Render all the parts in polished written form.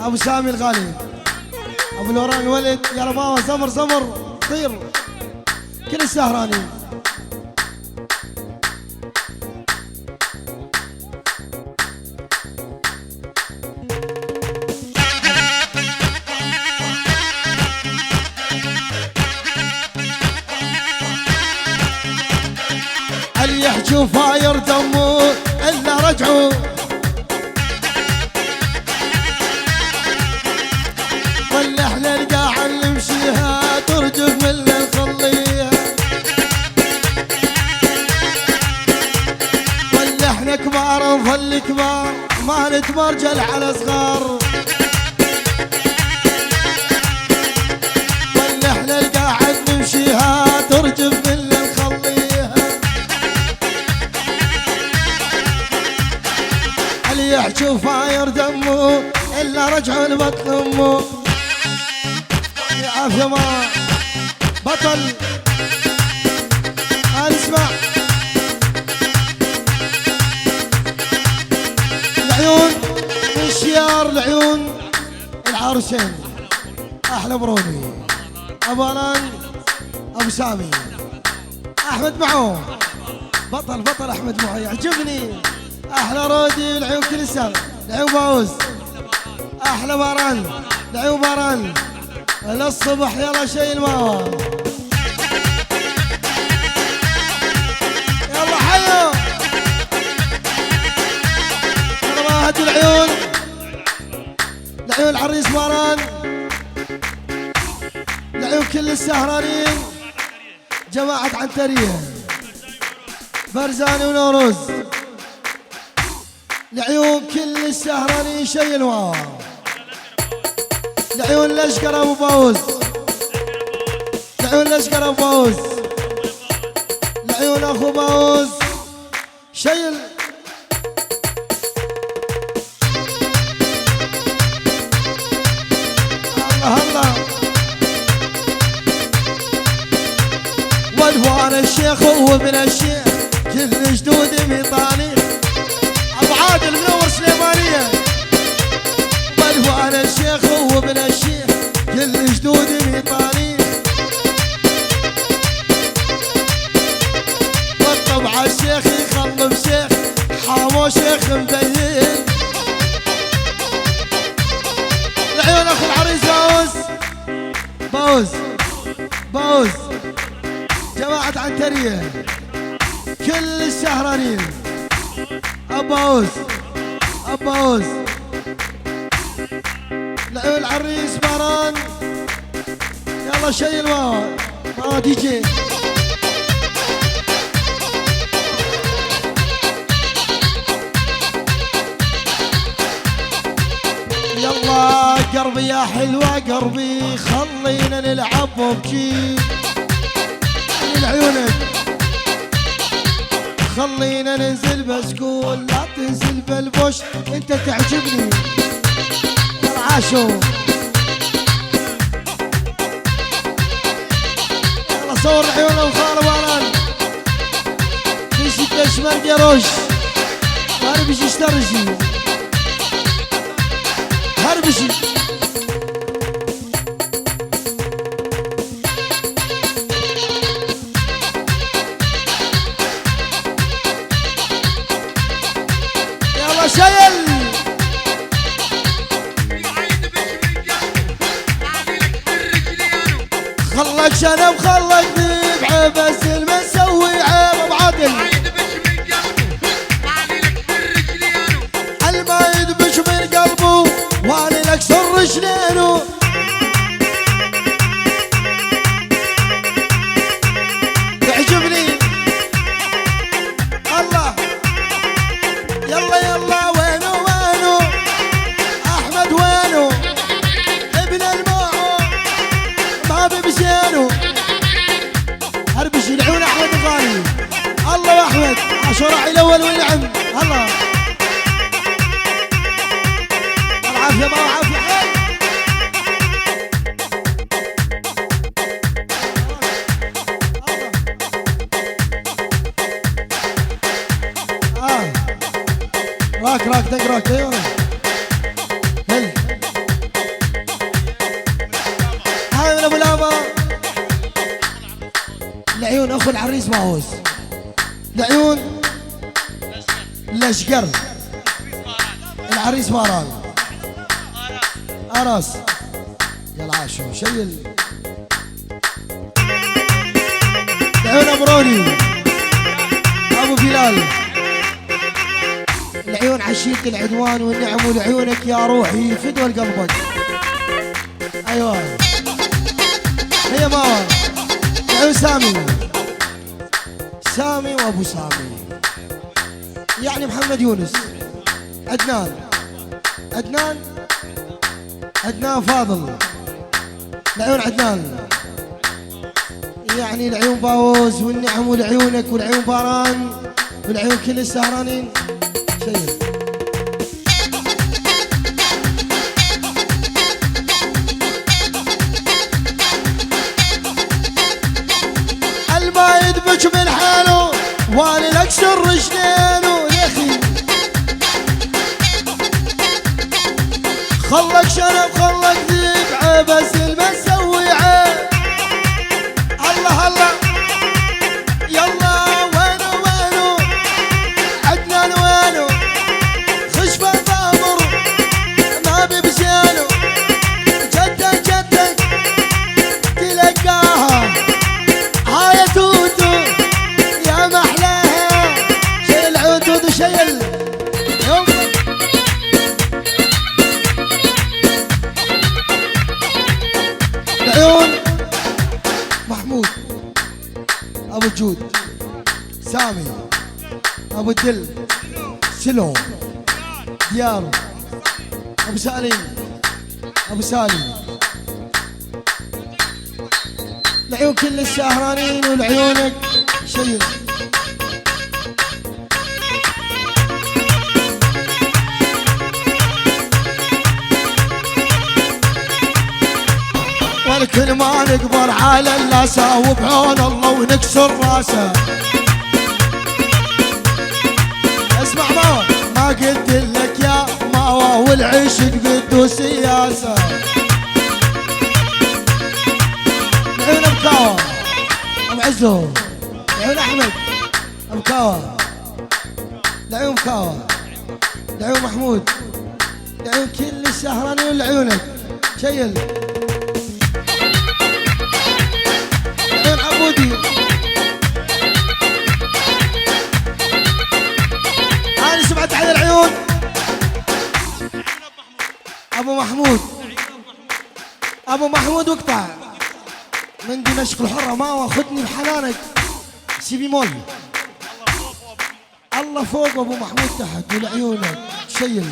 ابو سامي الغالي، ابو نوران ولد، يا رباوة صبر صبر طير كل السهرانين. اللي يحجوا فاير دمو الا رجعوا، واللي احنا القاعة نمشيها ترجف من اللي نخليها، واللي احنا كبار نظل كبار ما نتمرجل على صغار، واللي احنا القاعة نمشيها ترجف من اللي نخليها. اللي يحجوا فاير دمو الا رجعوا لبطن امه. عافية ما بطل اسمع العيون من شيار العيون العروسين احلى بروني، ابو الان ابو سامي احمد معه بطل بطل احمد معه يعجبني، احلى رودي العيون كل السنه، العيون باوز احلى باران العيون باران للصبح يلا شيل ماما يلا حيو كرامات العيون، العيون العريس ماران، العيون كل السهرانين، جماعة عنترية برزاني ونوروز، العيون كل السهرانين شيل ماما، العيون الاشقر ابو باوز، العيون الاشقر ابو باوز، العيون اخو باوز شيل. الله الله والفوان الشيخ وابن الشيخ كل جدود ميطاني، ابو عادل منور سليمانيه، والفوان الشيخ وابن الشيخ كل جدود ميطاني، والطبع الشيخ يخلم شيخ حامو شيخ مبين، العيون اخو العريس باوز باوز باوز، جماعة عنترية كل السهرانين، اباوز اباوز، العيون العريس باران يلا شيل ما دي جي. يلا قربي يا حلوة قربي خلينا نلعب وبكي لعيونك، خلينا ننزل بسكول لا تنزل بالبوش انت تعجبني يا عاشو، يلا صور عيونه وخاله باران تشي تشمر قروش هربشي اشترشي هربشي يلا شيل خلك شنب خلك ذبحه بس المسوي عيب ابو عادل، الما يدبش من قلبه واني لك سر رجلينه، تعجبني الله يلا يلا وينو وينو احمد وينو ابن الماعو ما بمشينو هربش العيون احمد الغالي، الله يا احمد عاشوراعي الاول والنعم الله العافيه ما عافيه حيل راك دق راك ايوه هل اخو العريس باوز. العيون الاشقر، العريس باران اراس. يلا عاشوا شيل. العيون ابروني ابو بلال. العيون عشية العدوان والنعم ولعيونك يا روحي فدوى قلبك. ايوه هي ماما. العيون سامي، سامي وابو سامي يعني محمد يونس. عدنان، عدنان، عدنان فاضل. العيون عدنان يعني العيون باوز والنعم ولعيونك والعيون باران والعيون كل السهرانين. شيء الما يدبج من حاله وانا اكسر رجلينه يخي. خلك شرب خلك ذبعه بس الما نسوي عيب. الله الله يلا وينو وينو عدنان وينو خشبه ضامر ما ببزينو. جدك جدك تلقاها هاي توتو يا محلاها. شيل العود توتو شيل. العيون محمود ابو جود، سامي ابو الدل، سلو ديار، ابو سالم، ابو سالم. العيون كل السهرانين ولعيونك شيل. والكل ما نكبر على اللاسة وبعون الله ونكسر راسه. اسمع ماما ما قلت لك يا ماما والعشق بده سياسة. العيون مكاوى ابو عزو، العيون احمد ابو كاوى، العيون مكاوى، العيون محمود، العيون كل السهرانين لعيونك شيل. العيون عبودي انا سمعت على العيون ابو محمود، ابو محمود واقطع من دمشق الحرة. ما واخذني بحنانك سيبي مول. الله فوق ابو محمود تحت ولعيونك شيل.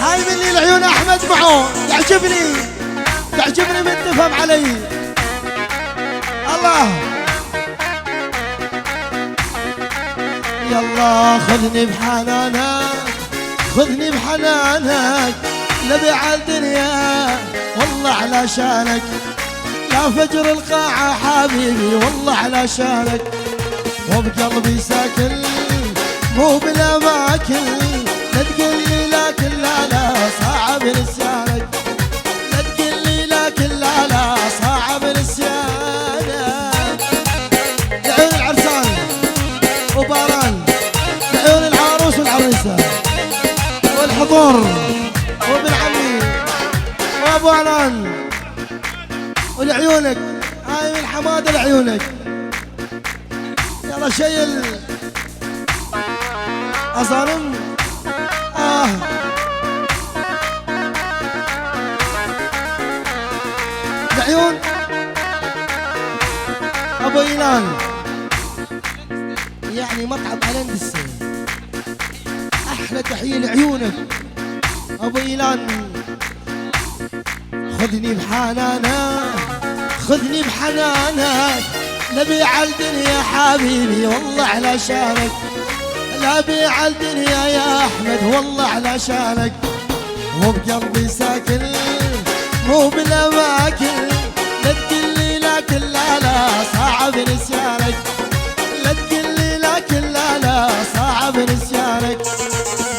هاي مني العيون احمد معه تعجبني، تعجبني من تفهم علي. الله يلا خذني بحنانك، خذني بحنانك لبيع الدنيا والله على شانك. يا فجر القاعة حبيبي والله على شانك. وبقلبي ساكن مو بالاماكن. لا تقلي لكن لا لا صعب نسيانك. لا تقلي لكن لا لا صعب نسيانك. لعيون العرسان وباران، لعيون العروس والعريسة والحضور وابن عمي وابو عنان ولعيونك. هاي من حماده لعيونك. يلا شيل اصارم. لعيون ابو ايلان يعني مطعم هلندسه. احلى تحيه لعيونك ابو ايلان. خذني بحنانك، خذني بحنانك لبيع الدنيا حبيبي والله على شانك. لبيع الدنيا يا احمد والله على شانك. وبقلبي ساكن مو بالاماكن. لا تقلي لكن لا لا صعب نسيانك. لا تقلي لكن لا لا صعب نسيانك.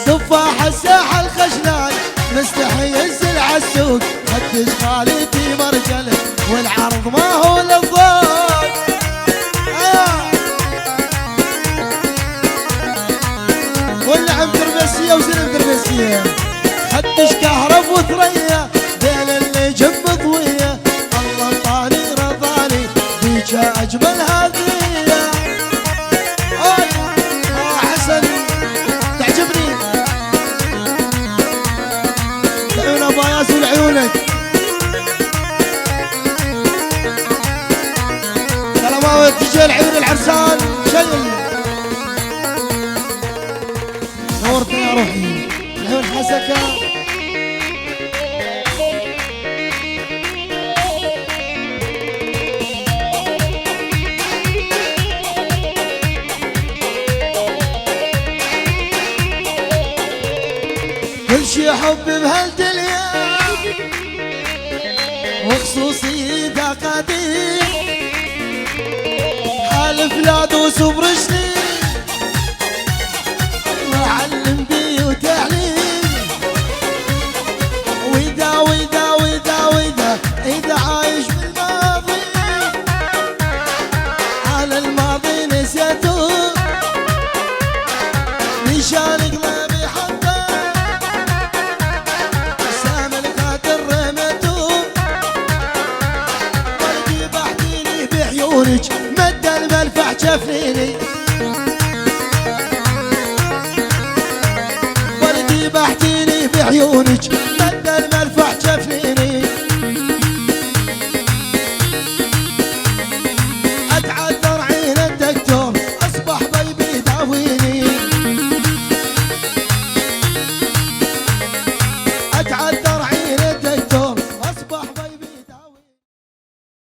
تفاح الساحة الخشناي مستحي ينزل عالسوق. فتش خالتي والنعم دربسية وزين دربسية خدش كهرب وثريا بين اللي جنب ضوية الله طاني رضاني بيك أجمل هدية حسن تعجبني العيون أبو ياسر لعيونك سلامات تجي العيون العرسان شيل نورتني يا روحي العيون حسكة كل شي حب بهالدنيا وخصوصي ذا قديم حالف لا دوس برجلي وعلم بي وتعليم وإذا إذا عايش بالماضي على الماضي نسيته نشان قلبي حبه سام الخاطر رمته ولدي بحكيلي بعيونك مد الملفح جفنيني ولدي بحكيلي بعيونك